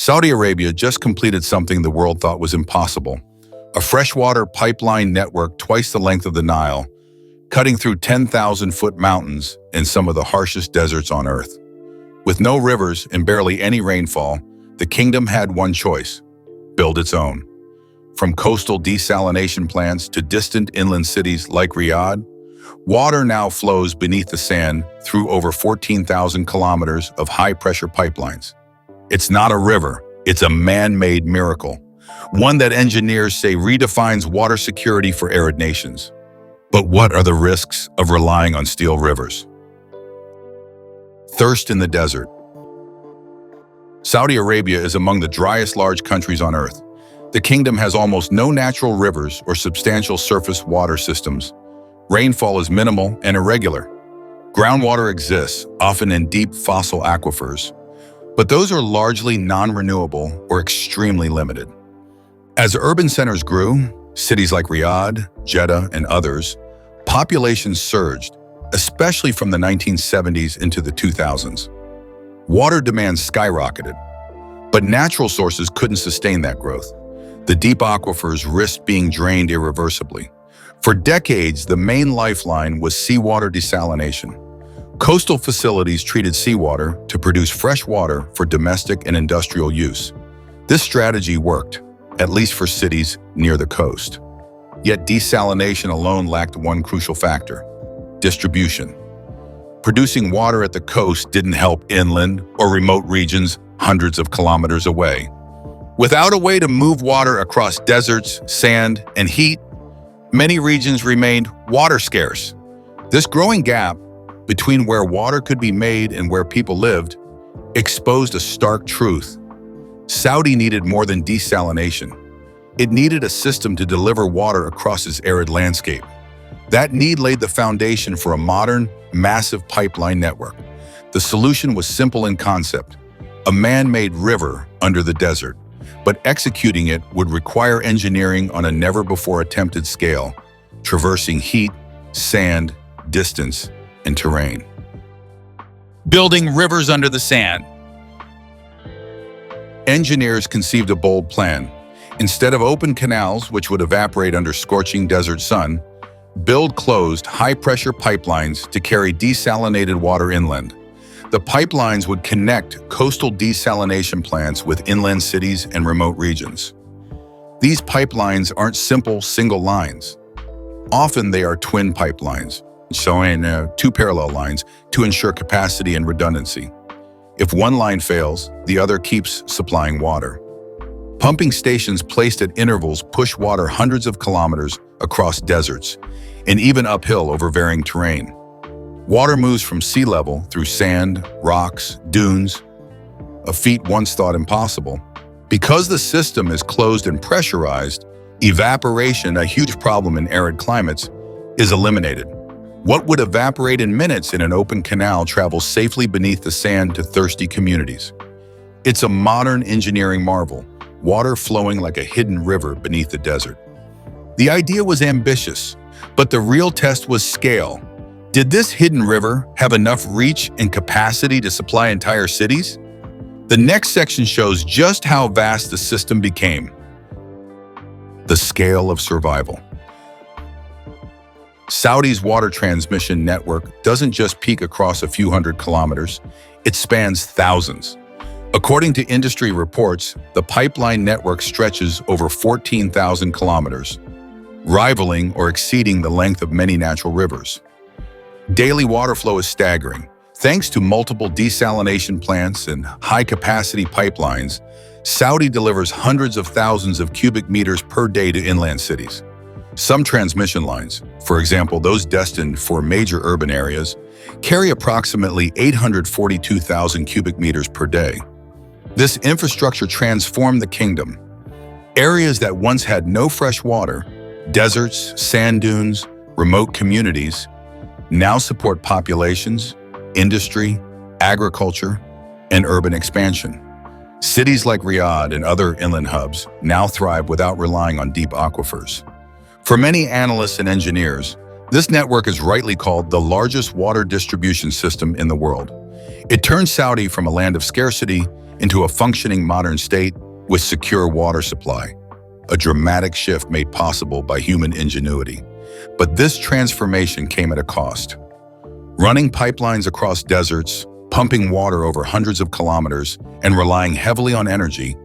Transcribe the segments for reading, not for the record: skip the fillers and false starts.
Saudi Arabia just completed something the world thought was impossible: a freshwater pipeline network twice the length of the Nile, cutting through 10,000-foot mountains in some of the harshest deserts on Earth. With no rivers and barely any rainfall, the kingdom had one choice: build its own. From coastal desalination plants to distant inland cities like Riyadh, water now flows beneath the sand through over 14,000 kilometers of high-pressure pipelines. It's not a river, it's a man-made miracle, one that engineers say redefines water security for arid nations. But what are the risks of relying on steel rivers? Thirst in the desert. Saudi Arabia is among the driest large countries on Earth. The kingdom has almost no natural rivers or substantial surface water systems. Rainfall is minimal and irregular. Groundwater exists, often in deep fossil aquifers, but those are largely non-renewable or extremely limited. As urban centers grew, cities like Riyadh, Jeddah, and others, populations surged, especially from the 1970s into the 2000s. Water demand skyrocketed, but natural sources couldn't sustain that growth. The deep aquifers risked being drained irreversibly. For decades, the main lifeline was seawater desalination. Coastal facilities treated seawater to produce fresh water for domestic and industrial use. This strategy worked, at least for cities near the coast. Yet desalination alone lacked one crucial factor: distribution. Producing water at the coast didn't help inland or remote regions hundreds of kilometers away. Without a way to move water across deserts, sand, and heat, many regions remained water scarce. This growing gap between where water could be made and where people lived exposed a stark truth. Saudi needed more than desalination. It needed a system to deliver water across its arid landscape. That need laid the foundation for a modern, massive pipeline network. The solution was simple in concept: a man-made river under the desert. But executing it would require engineering on a never-before-attempted scale, traversing heat, sand, distance, and terrain. Building rivers under the sand. Engineers conceived a bold plan. Instead of open canals, which would evaporate under scorching desert sun, build closed, high-pressure pipelines to carry desalinated water inland. The pipelines would connect coastal desalination plants with inland cities and remote regions. These pipelines aren't simple single lines. Often they are twin pipelines, showing two parallel lines to ensure capacity and redundancy. If one line fails, the other keeps supplying water. Pumping stations placed at intervals push water hundreds of kilometers across deserts and even uphill over varying terrain. Water moves from sea level through sand, rocks, dunes, a feat once thought impossible. Because the system is closed and pressurized, evaporation, a huge problem in arid climates, is eliminated. What would evaporate in minutes in an open canal travels safely beneath the sand to thirsty communities. It's a modern engineering marvel, water flowing like a hidden river beneath the desert. The idea was ambitious, but the real test was scale. Did this hidden river have enough reach and capacity to supply entire cities? The next section shows just how vast the system became. The scale of survival. Saudi's water transmission network doesn't just peak across a few hundred kilometers, it spans thousands. According to industry reports, the pipeline network stretches over 14,000 kilometers, rivaling or exceeding the length of many natural rivers. Daily water flow is staggering. Thanks to multiple desalination plants and high-capacity pipelines, Saudi delivers hundreds of thousands of cubic meters per day to inland cities. Some transmission lines, for example those destined for major urban areas, carry approximately 842,000 cubic meters per day. This infrastructure transformed the kingdom. Areas that once had no fresh water, deserts, sand dunes, remote communities, now support populations, industry, agriculture, and urban expansion. Cities like Riyadh and other inland hubs now thrive without relying on deep aquifers. For many analysts and engineers, this network is rightly called the largest water distribution system in the world. It turned Saudi from a land of scarcity into a functioning modern state with secure water supply, a dramatic shift made possible by human ingenuity. But this transformation came at a cost. Running pipelines across deserts, pumping water over hundreds of kilometers, and relying heavily on energy,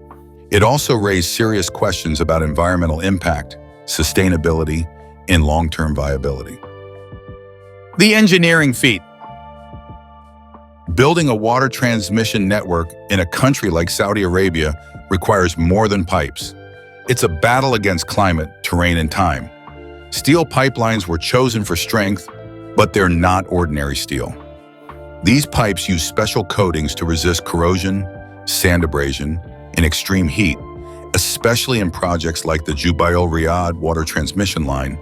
it also raised serious questions about environmental impact, sustainability, and long-term viability. The engineering feat. Building a water transmission network in a country like Saudi Arabia requires more than pipes. It's a battle against climate, terrain, and time. Steel pipelines were chosen for strength, but they're not ordinary steel. These pipes use special coatings to resist corrosion, sand abrasion, and extreme heat, especially in projects like the Jubail-Riyadh water transmission line,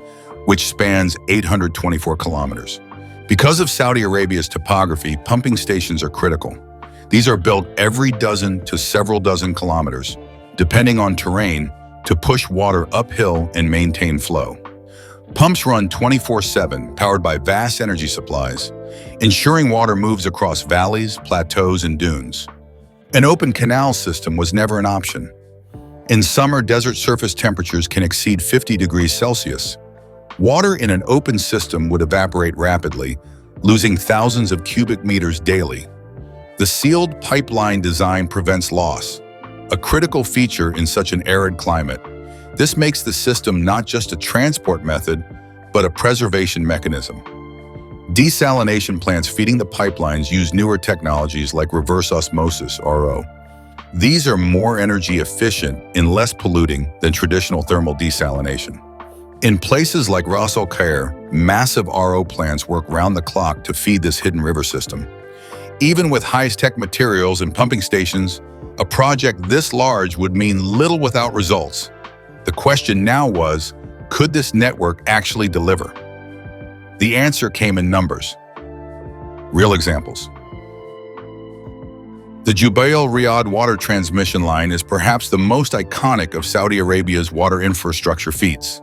which spans 824 kilometers. Because of Saudi Arabia's topography, pumping stations are critical. These are built every dozen to several dozen kilometers, depending on terrain, to push water uphill and maintain flow. Pumps run 24/7, powered by vast energy supplies, ensuring water moves across valleys, plateaus, and dunes. An open canal system was never an option. In summer, desert surface temperatures can exceed 50 degrees Celsius. Water in an open system would evaporate rapidly, losing thousands of cubic meters daily. The sealed pipeline design prevents loss, a critical feature in such an arid climate. This makes the system not just a transport method, but a preservation mechanism. Desalination plants feeding the pipelines use newer technologies like reverse osmosis, RO. These are more energy efficient and less polluting than traditional thermal desalination. In places like Ras Al Khair, massive RO plants work round the clock to feed this hidden river system. Even with high-tech materials and pumping stations, a project this large would mean little without results. The question now was, could this network actually deliver? The answer came in numbers. Real examples. The Jubail-Riyadh water transmission line is perhaps the most iconic of Saudi Arabia's water infrastructure feats.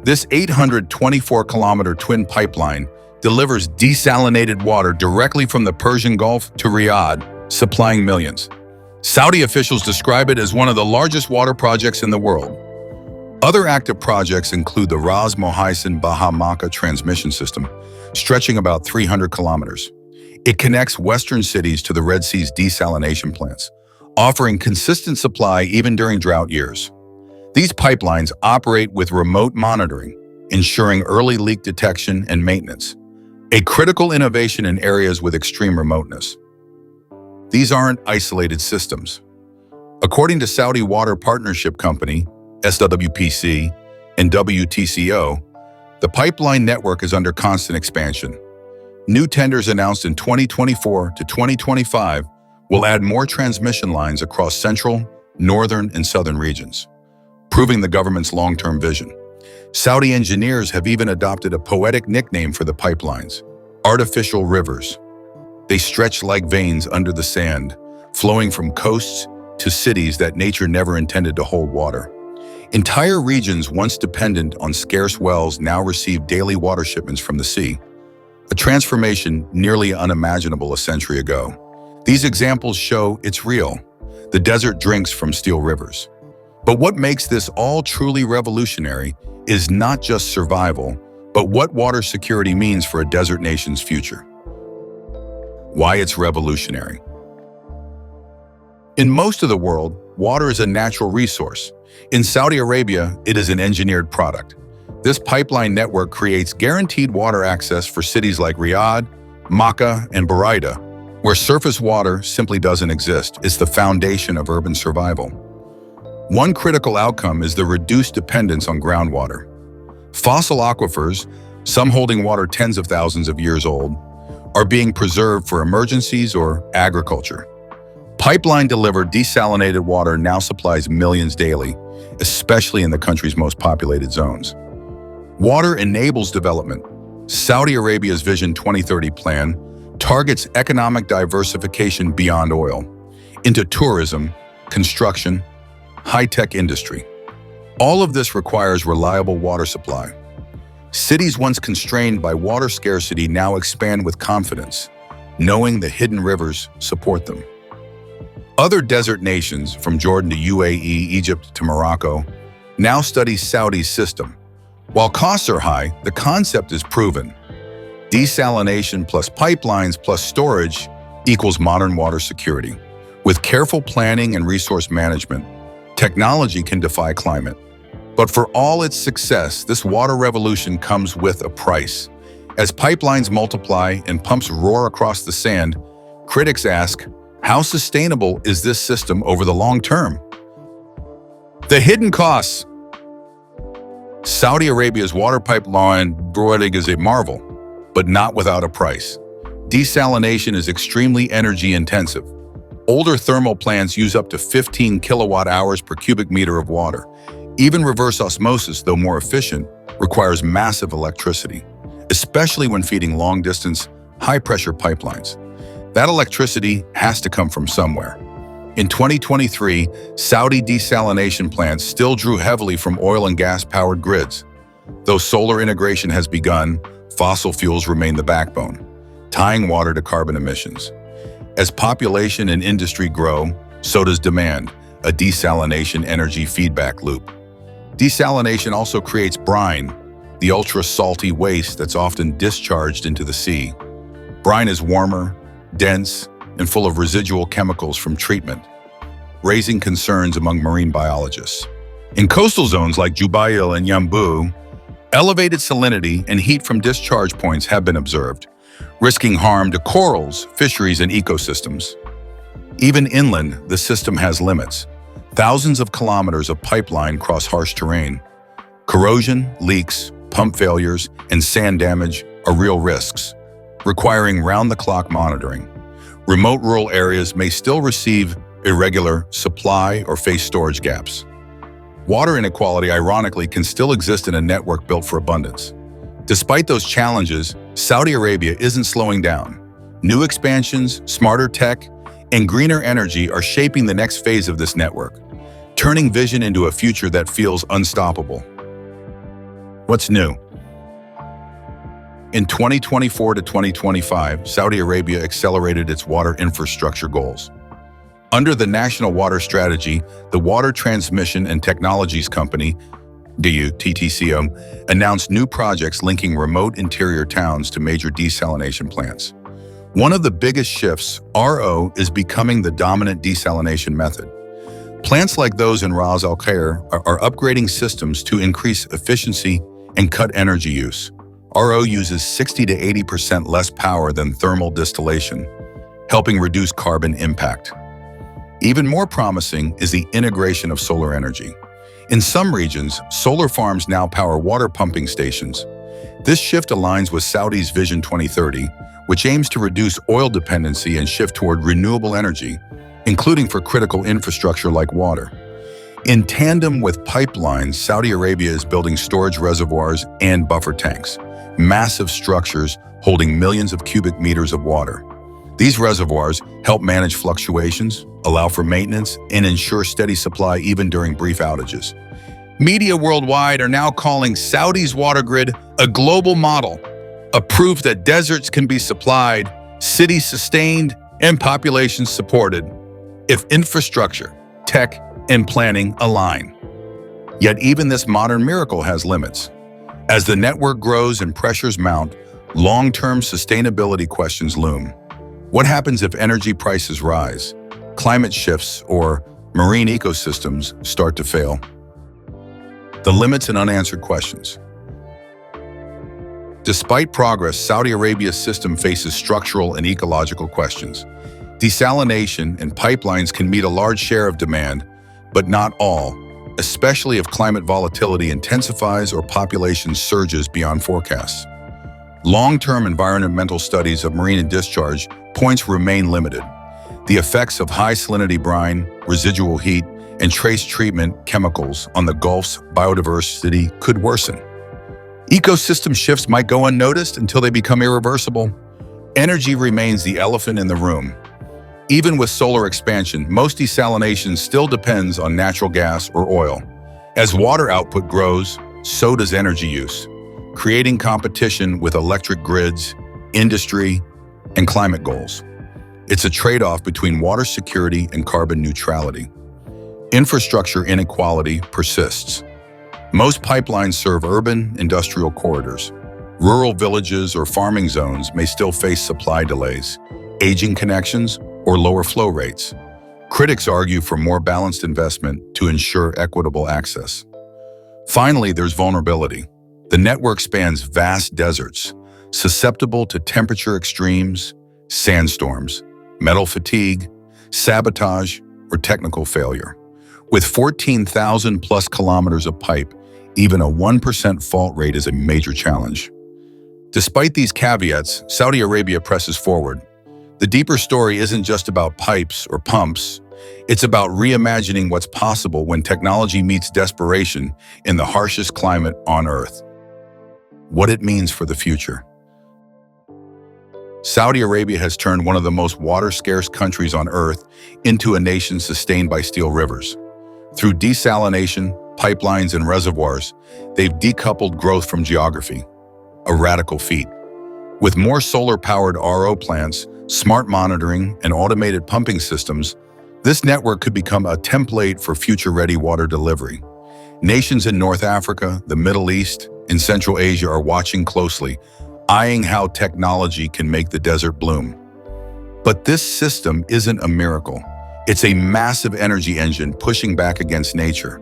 This 824-kilometer twin pipeline delivers desalinated water directly from the Persian Gulf to Riyadh, supplying millions. Saudi officials describe it as one of the largest water projects in the world. Other active projects include the Ras Mohaisin Baha Makkah transmission system, stretching about 300 kilometers. It connects western cities to the Red Sea's desalination plants, offering consistent supply even during drought years. These pipelines operate with remote monitoring, ensuring early leak detection and maintenance, a critical innovation in areas with extreme remoteness. These aren't isolated systems. According to Saudi Water Partnership Company, SWPC, and WTCO, the pipeline network is under constant expansion. New tenders announced in 2024 to 2025 will add more transmission lines across central, northern, and southern regions, proving the government's long-term vision. Saudi engineers have even adopted a poetic nickname for the pipelines: artificial rivers. They stretch like veins under the sand, flowing from coasts to cities that nature never intended to hold water. Entire regions once dependent on scarce wells now receive daily water shipments from the sea, a transformation nearly unimaginable a century ago. These examples show it's real. The desert drinks from still rivers. But what makes this all truly revolutionary is not just survival, but what water security means for a desert nation's future. Why it's revolutionary. In most of the world, water is a natural resource. In Saudi Arabia, it is an engineered product. This pipeline network creates guaranteed water access for cities like Riyadh, Makkah, and Buraida, where surface water simply doesn't exist. It's the foundation of urban survival. One critical outcome is the reduced dependence on groundwater. Fossil aquifers, some holding water tens of thousands of years old, are being preserved for emergencies or agriculture. Pipeline-delivered desalinated water now supplies millions daily, especially in the country's most populated zones. Water enables development. Saudi Arabia's Vision 2030 plan targets economic diversification beyond oil, into tourism, construction, high-tech industry. All of this requires reliable water supply. Cities once constrained by water scarcity now expand with confidence. knowing the hidden rivers support them. Other desert nations, from Jordan to UAE, Egypt to Morocco, now study Saudi's system. While costs are high, the concept is proven. Desalination plus pipelines plus storage equals modern water security. With careful planning and resource management, technology can defy climate. But for all its success, this water revolution comes with a price. As pipelines multiply and pumps roar across the sand, critics ask, how sustainable is this system over the long term? The hidden costs. Saudi Arabia's water pipeline project is a marvel, but not without a price. Desalination is extremely energy intensive. Older thermal plants use up to 15 kilowatt hours per cubic meter of water. Even reverse osmosis, though more efficient, requires massive electricity, especially when feeding long-distance, high-pressure pipelines. That electricity has to come from somewhere. In 2023, Saudi desalination plants still drew heavily from oil and gas-powered grids. Though solar integration has begun, fossil fuels remain the backbone, tying water to carbon emissions. As population and industry grow, so does demand, a desalination energy feedback loop. Desalination also creates brine, the ultra-salty waste that's often discharged into the sea. Brine is warmer, dense, and full of residual chemicals from treatment, raising concerns among marine biologists. In coastal zones like Jubail and Yanbu, elevated salinity and heat from discharge points have been observed, risking harm to corals, fisheries, and ecosystems. Even inland, the system has limits. Thousands of kilometers of pipeline cross harsh terrain. Corrosion, leaks, pump failures, and sand damage are real risks, requiring round-the-clock monitoring. Remote rural areas may still receive irregular supply or face storage gaps. Water inequality, ironically, can still exist in a network built for abundance. Despite those challenges, Saudi Arabia isn't slowing down. New expansions, smarter tech, and greener energy are shaping the next phase of this network, turning vision into a future that feels unstoppable. What's new? In 2024 to 2025, Saudi Arabia accelerated its water infrastructure goals. Under the National Water Strategy, the Water Transmission and Technologies Company, TTCO, announced new projects linking remote interior towns to major desalination plants. One of the biggest shifts, RO, is becoming the dominant desalination method. Plants like those in Ras Al Khair are upgrading systems to increase efficiency and cut energy use. RO uses 60 to 80% less power than thermal distillation, helping reduce carbon impact. Even more promising is the integration of solar energy. In some regions, solar farms now power water pumping stations. This shift aligns with Saudi's Vision 2030, which aims to reduce oil dependency and shift toward renewable energy, including for critical infrastructure like water. In tandem with pipelines, Saudi Arabia is building storage reservoirs and buffer tanks, massive structures holding millions of cubic meters of water. These reservoirs help manage fluctuations, allow for maintenance, and ensure steady supply even during brief outages. Media worldwide are now calling Saudi's water grid a global model, a proof that deserts can be supplied, cities sustained, and populations supported if infrastructure, tech, and planning align. Yet even this modern miracle has limits. As the network grows and pressures mount, long-term sustainability questions loom. What happens if energy prices rise, climate shifts, or marine ecosystems start to fail? The limits and unanswered questions. Despite progress, Saudi Arabia's system faces structural and ecological questions. Desalination and pipelines can meet a large share of demand, but not all, especially if climate volatility intensifies or population surges beyond forecasts. Long-term environmental studies of marine discharge points remain limited. The effects of high salinity brine, residual heat, and trace treatment chemicals on the Gulf's biodiversity could worsen. Ecosystem shifts might go unnoticed until they become irreversible. Energy remains the elephant in the room. Even with solar expansion, most desalination still depends on natural gas or oil. As water output grows, so does energy use, creating competition with electric grids, industry, and climate goals. It's a trade-off between water security and carbon neutrality. Infrastructure inequality persists. Most pipelines serve urban, industrial corridors. Rural villages or farming zones may still face supply delays, aging connections, or lower flow rates. Critics argue for more balanced investment to ensure equitable access. Finally, there's vulnerability. The network spans vast deserts, susceptible to temperature extremes, sandstorms, metal fatigue, sabotage, or technical failure. With 14,000 plus kilometers of pipe, even a 1% fault rate is a major challenge. Despite these caveats, Saudi Arabia presses forward. The deeper story isn't just about pipes or pumps. It's about reimagining what's possible when technology meets desperation in the harshest climate on Earth. What it means for the future. Saudi Arabia has turned one of the most water-scarce countries on Earth into a nation sustained by steel rivers. Through desalination, pipelines, and reservoirs, they've decoupled growth from geography. A radical feat. With more solar-powered RO plants, smart monitoring, and automated pumping systems, this network could become a template for future-ready water delivery. Nations in North Africa, the Middle East, and Central Asia are watching closely, eyeing how technology can make the desert bloom. But this system isn't a miracle. It's a massive energy engine pushing back against nature.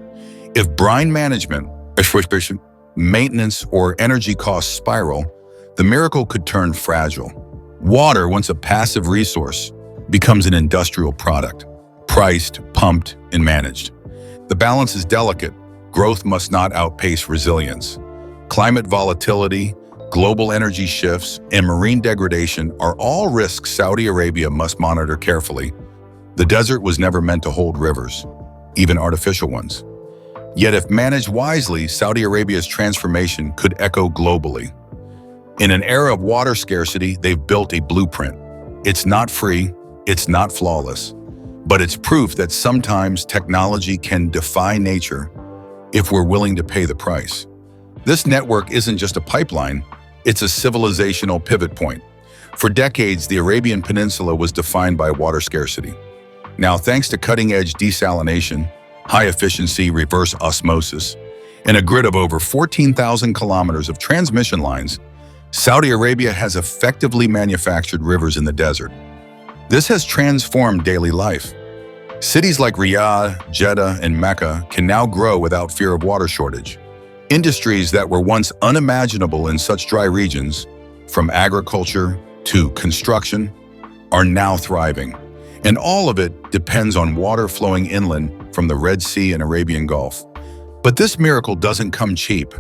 If brine management, maintenance, or energy costs spiral, the miracle could turn fragile. Water, once a passive resource, becomes an industrial product, priced, pumped, and managed. The balance is delicate. Growth must not outpace resilience. Climate volatility, global energy shifts, and marine degradation are all risks Saudi Arabia must monitor carefully. The desert was never meant to hold rivers, even artificial ones. Yet if managed wisely, Saudi Arabia's transformation could echo globally. In an era of water scarcity, they've built a blueprint. It's not free, it's not flawless, but it's proof that sometimes technology can defy nature if we're willing to pay the price. This network isn't just a pipeline, it's a civilizational pivot point. For decades, the Arabian Peninsula was defined by water scarcity. Now, thanks to cutting-edge desalination, high-efficiency reverse osmosis, and a grid of over 14,000 kilometers of transmission lines, Saudi Arabia has effectively manufactured rivers in the desert. This has transformed daily life. Cities like Riyadh, Jeddah, and Mecca can now grow without fear of water shortage. Industries that were once unimaginable in such dry regions, from agriculture to construction, are now thriving. And all of it depends on water flowing inland from the Red Sea and Arabian Gulf. But this miracle doesn't come cheap.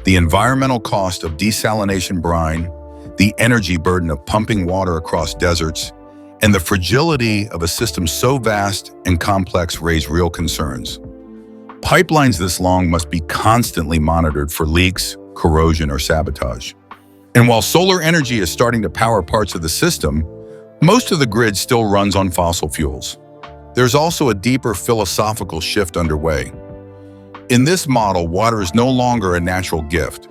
The environmental cost of desalination brine, the energy burden of pumping water across deserts, and the fragility of a system so vast and complex raise real concerns. Pipelines this long must be constantly monitored for leaks, corrosion, or sabotage. And while solar energy is starting to power parts of the system, most of the grid still runs on fossil fuels. There's also a deeper philosophical shift underway. In this model, water is no longer a natural gift.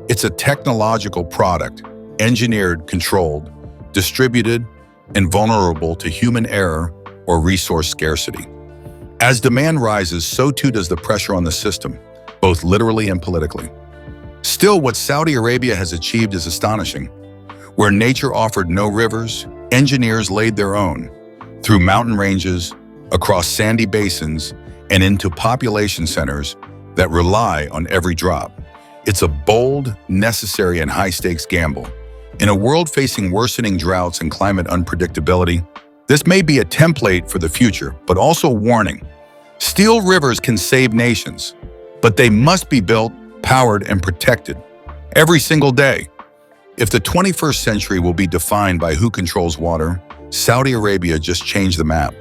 It's a technological product, engineered, controlled, distributed, and vulnerable to human error or resource scarcity. As demand rises, so too does the pressure on the system, both literally and politically. Still, what Saudi Arabia has achieved is astonishing. Where nature offered no rivers, engineers laid their own, through mountain ranges, across sandy basins, and into population centers that rely on every drop. It's a bold, necessary, and high-stakes gamble. In a world facing worsening droughts and climate unpredictability, this may be a template for the future, but also a warning. Steel rivers can save nations, but they must be built, powered, and protected every single day. If the 21st century will be defined by who controls water, Saudi Arabia just changed the map.